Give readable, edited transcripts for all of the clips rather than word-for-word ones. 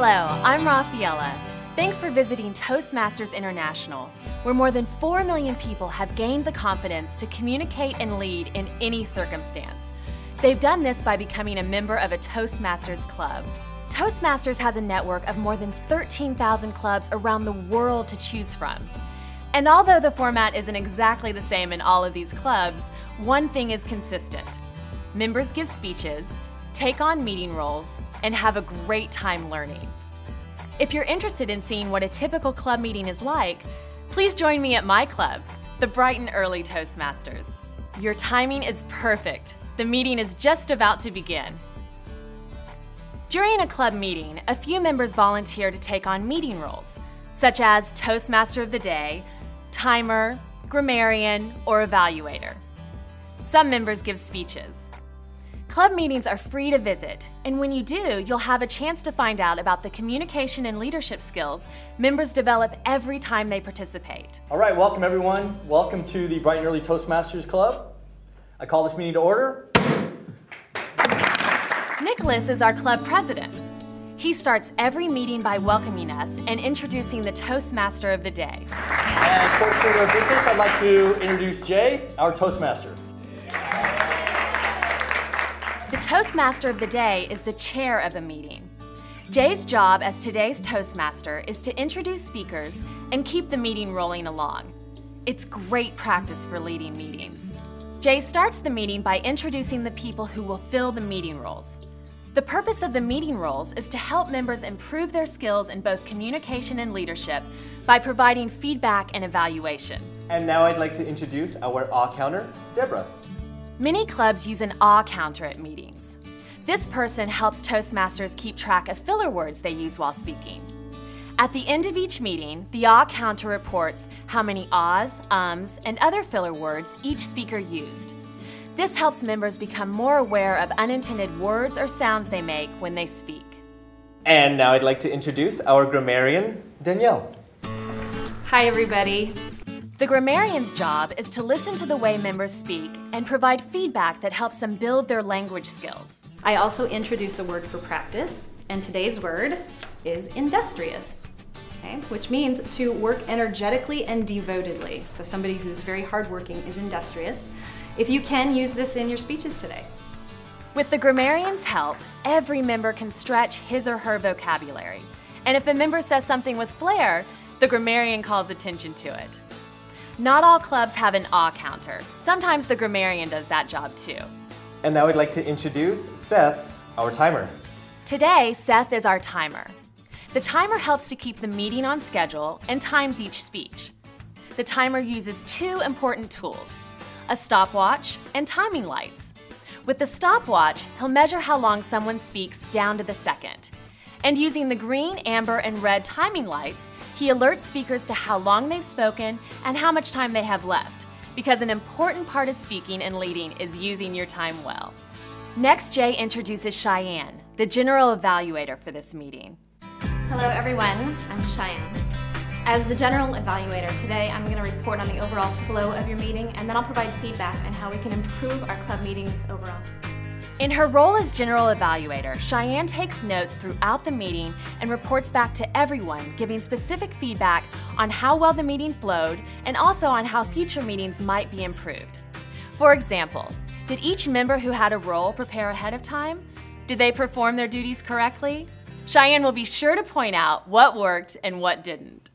Hello, I'm Rafaela. Thanks for visiting Toastmasters International, where more than 4 million people have gained the confidence to communicate and lead in any circumstance. They've done this by becoming a member of a Toastmasters club. Toastmasters has a network of more than 13,000 clubs around the world to choose from. And although the format isn't exactly the same in all of these clubs, one thing is consistent. Members give speeches, take on meeting roles, and have a great time learning. If you're interested in seeing what a typical club meeting is like, please join me at my club, the Bright and Early Toastmasters. Your timing is perfect. The meeting is just about to begin. During a club meeting, a few members volunteer to take on meeting roles, such as Toastmaster of the Day, Timer, Grammarian, or Evaluator. Some members give speeches. Club meetings are free to visit, and when you do, you'll have a chance to find out about the communication and leadership skills members develop every time they participate. All right, welcome everyone. Welcome to the Bright and Early Toastmasters Club. I call this meeting to order. Nicholas is our club president. He starts every meeting by welcoming us and introducing the Toastmaster of the Day. And for order of business, I'd like to introduce Jay, our Toastmaster. The Toastmaster of the Day is the chair of a meeting. Jay's job as today's Toastmaster is to introduce speakers and keep the meeting rolling along. It's great practice for leading meetings. Jay starts the meeting by introducing the people who will fill the meeting roles. The purpose of the meeting roles is to help members improve their skills in both communication and leadership by providing feedback and evaluation. And now I'd like to introduce our awe counter, Deborah. Many clubs use an awe counter at meetings. This person helps Toastmasters keep track of filler words they use while speaking. At the end of each meeting, the awe counter reports how many ahs, ums, and other filler words each speaker used. This helps members become more aware of unintended words or sounds they make when they speak. And now I'd like to introduce our grammarian, Danielle. Hi everybody. The grammarian's job is to listen to the way members speak and provide feedback that helps them build their language skills. I also introduce a word for practice, and today's word is industrious, okay? Which means to work energetically and devotedly. So somebody who's very hardworking is industrious. If you can, use this in your speeches today. With the grammarian's help, every member can stretch his or her vocabulary. And if a member says something with flair, the grammarian calls attention to it. Not all clubs have an awe counter. Sometimes the grammarian does that job too. And now I'd like to introduce Seth, our timer. Today, Seth is our timer. The timer helps to keep the meeting on schedule and times each speech. The timer uses two important tools, a stopwatch and timing lights. With the stopwatch, he'll measure how long someone speaks down to the second. And using the green, amber, and red timing lights, he alerts speakers to how long they've spoken and how much time they have left, because an important part of speaking and leading is using your time well. Next, Jay introduces Cheyenne, the general evaluator for this meeting. Hello everyone, I'm Cheyenne. As the general evaluator today, I'm going to report on the overall flow of your meeting, and then I'll provide feedback on how we can improve our club meetings overall. In her role as general evaluator, Cheyenne takes notes throughout the meeting and reports back to everyone, giving specific feedback on how well the meeting flowed and also on how future meetings might be improved. For example, did each member who had a role prepare ahead of time? Did they perform their duties correctly? Cheyenne will be sure to point out what worked and what didn't.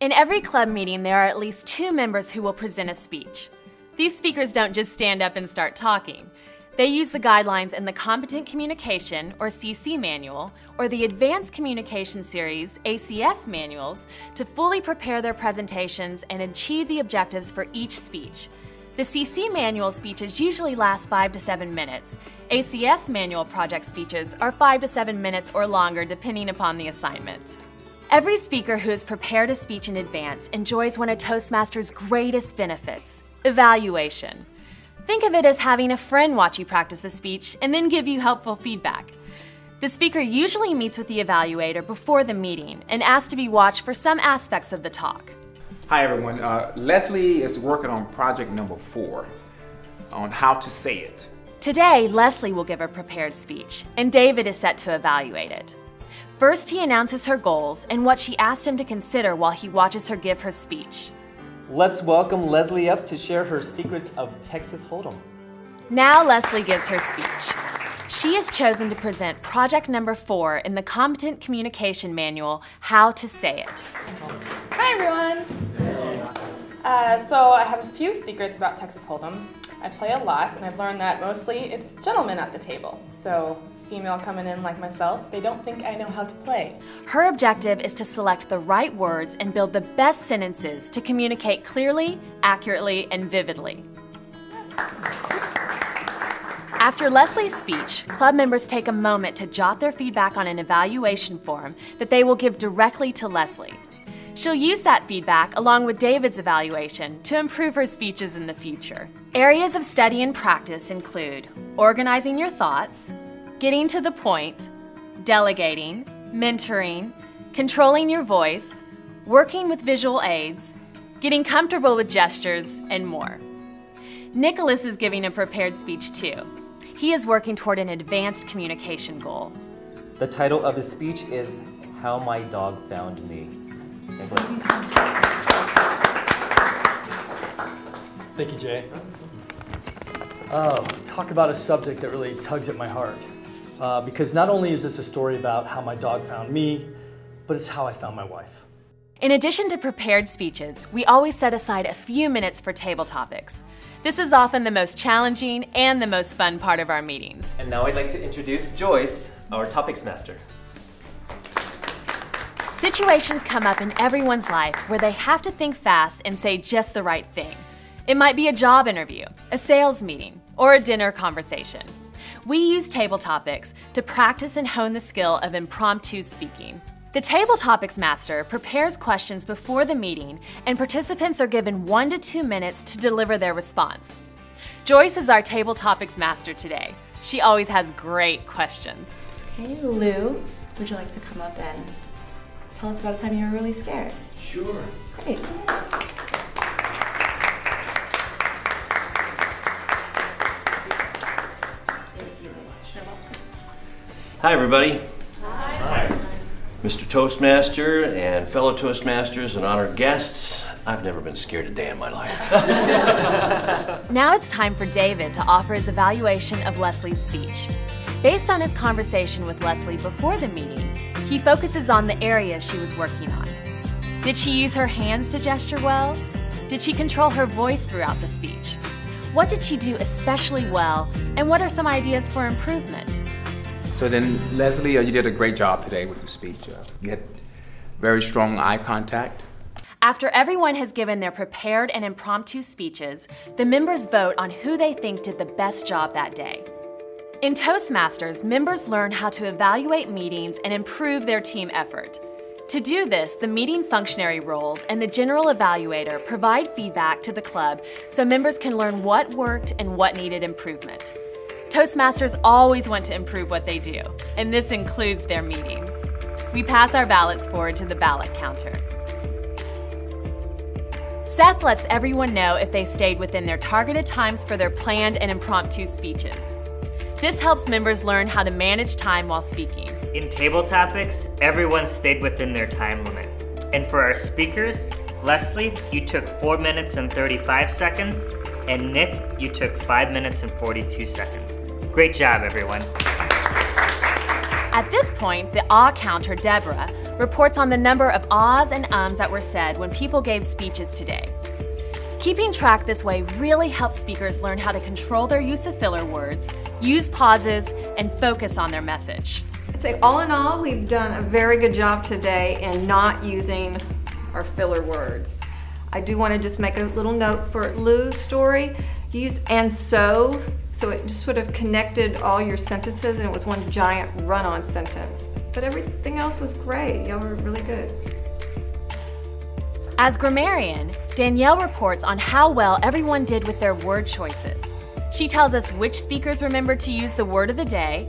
In every club meeting, there are at least 2 members who will present a speech. These speakers don't just stand up and start talking. They use the guidelines in the Competent Communication, or CC manual, or the Advanced Communication Series, ACS manuals, to fully prepare their presentations and achieve the objectives for each speech. The CC manual speeches usually last 5 to 7 minutes. ACS manual project speeches are 5 to 7 minutes or longer depending upon the assignment. Every speaker who has prepared a speech in advance enjoys one of Toastmasters' greatest benefits, evaluation. Think of it as having a friend watch you practice a speech and then give you helpful feedback. The speaker usually meets with the evaluator before the meeting and asks to be watched for some aspects of the talk. Hi everyone, Leslie is working on project number 4 on how to say it. Today, Leslie will give a prepared speech and David is set to evaluate it. First, he announces her goals and what she asked him to consider while he watches her give her speech. Let's welcome Leslie up to share her secrets of Texas Hold'em. Now Leslie gives her speech. She has chosen to present project number 4 in the Competent Communication Manual, How to Say It. Hi everyone! So I have a few secrets about Texas Hold'em. I play a lot and I've learned that mostly it's gentlemen at the table. So female coming in like myself, they don't think I know how to play. Her objective is to select the right words and build the best sentences to communicate clearly, accurately, and vividly. After Leslie's speech, club members take a moment to jot their feedback on an evaluation form that they will give directly to Leslie. She'll use that feedback along with David's evaluation to improve her speeches in the future. Areas of study and practice include organizing your thoughts, getting to the point, delegating, mentoring, controlling your voice, working with visual aids, getting comfortable with gestures, and more. Nicholas is giving a prepared speech too. He is working toward an advanced communication goal. The title of his speech is How My Dog Found Me. Nicholas. Thank you, Jay. Oh, talk about a subject that really tugs at my heart. Because not only is this a story about how my dog found me, but it's how I found my wife. In addition to prepared speeches, we always set aside a few minutes for table topics. This is often the most challenging and the most fun part of our meetings. And now I'd like to introduce Joyce, our topics master. Situations come up in everyone's life where they have to think fast and say just the right thing. It might be a job interview, a sales meeting, or a dinner conversation. We use table topics to practice and hone the skill of impromptu speaking. The Table Topics Master prepares questions before the meeting, and participants are given 1 to 2 minutes to deliver their response. Joyce is our Table Topics Master today. She always has great questions. Hey Lou, would you like to come up and tell us about a time you were really scared? Sure. Great. Hi, everybody. Hi. Mr. Toastmaster and fellow Toastmasters and honored guests, I've never been scared a day in my life. Now it's time for David to offer his evaluation of Leslie's speech. Based on his conversation with Leslie before the meeting, he focuses on the areas she was working on. Did she use her hands to gesture well? Did she control her voice throughout the speech? What did she do especially well, and what are some ideas for improvement? So then, Leslie, you did a great job today with the speech. You had very strong eye contact. After everyone has given their prepared and impromptu speeches, the members vote on who they think did the best job that day. In Toastmasters, members learn how to evaluate meetings and improve their team effort. To do this, the meeting functionary roles and the general evaluator provide feedback to the club so members can learn what worked and what needed improvement. Toastmasters always want to improve what they do, and this includes their meetings. We pass our ballots forward to the ballot counter. Seth lets everyone know if they stayed within their targeted times for their planned and impromptu speeches. This helps members learn how to manage time while speaking. In table topics, everyone stayed within their time limit. And for our speakers, Leslie, you took 4 minutes and 35 seconds, and Nick, you took 5 minutes and 42 seconds. Great job, everyone. At this point, the awe counter, Deborah, reports on the number of ahs and ums that were said when people gave speeches today. Keeping track this way really helps speakers learn how to control their use of filler words, use pauses, and focus on their message. I'd say all in all, we've done a very good job today in not using our filler words. I do want to just make a little note for Lou's story. You used "and so it just sort of connected all your sentences and it was one giant run-on sentence. But everything else was great. Y'all were really good. As grammarian, Danielle reports on how well everyone did with their word choices. She tells us which speakers remembered to use the word of the day,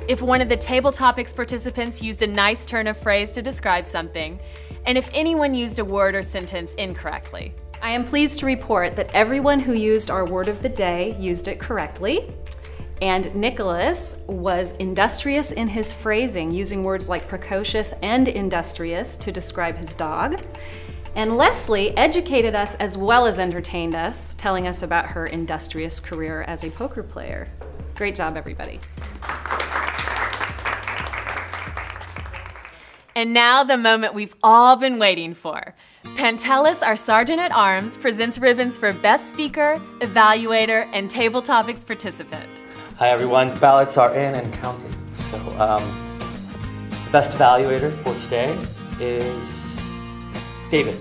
if one of the table topics participants used a nice turn of phrase to describe something, and if anyone used a word or sentence incorrectly. I am pleased to report that everyone who used our word of the day used it correctly, And Nicholas was industrious in his phrasing, using words like precocious and industrious to describe his dog. And Leslie educated us as well as entertained us, telling us about her industrious career as a poker player. Great job, everybody. And now the moment we've all been waiting for. Pantelis, our Sergeant-at-Arms, presents ribbons for Best Speaker, Evaluator, and Table Topics Participant. Hi everyone, the ballots are in and counting. So the best evaluator for today is David.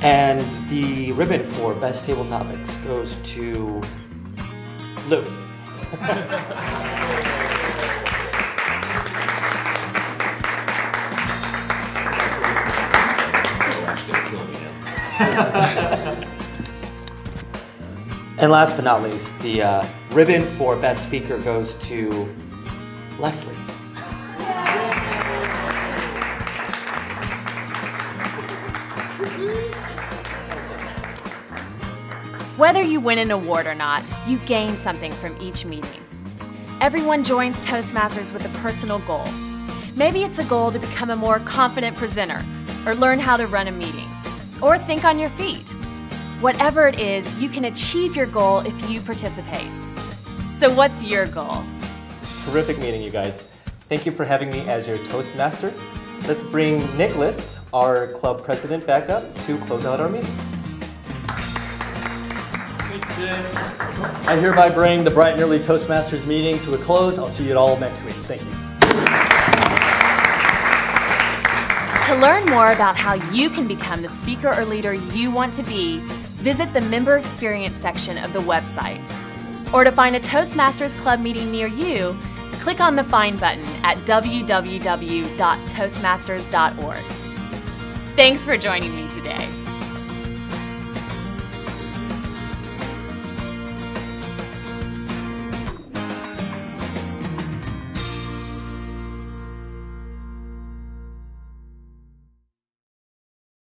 And the ribbon for Best Table Topics goes to Lou. And last but not least, the ribbon for Best Speaker goes to Leslie. Whether you win an award or not, you gain something from each meeting. Everyone joins Toastmasters with a personal goal. Maybe it's a goal to become a more confident presenter, or learn how to run a meeting, or think on your feet. Whatever it is, you can achieve your goal if you participate. So what's your goal? Terrific meeting, you guys. Thank you for having me as your Toastmaster. Let's bring Nicholas, our club president, back up to close out our meeting. I hereby bring the bright and early Toastmasters meeting to a close. I'll see you all next week. Thank you. To learn more about how you can become the speaker or leader you want to be, visit the Member Experience section of the website. Or to find a Toastmasters Club meeting near you, click on the Find button at www.toastmasters.org. Thanks for joining me today.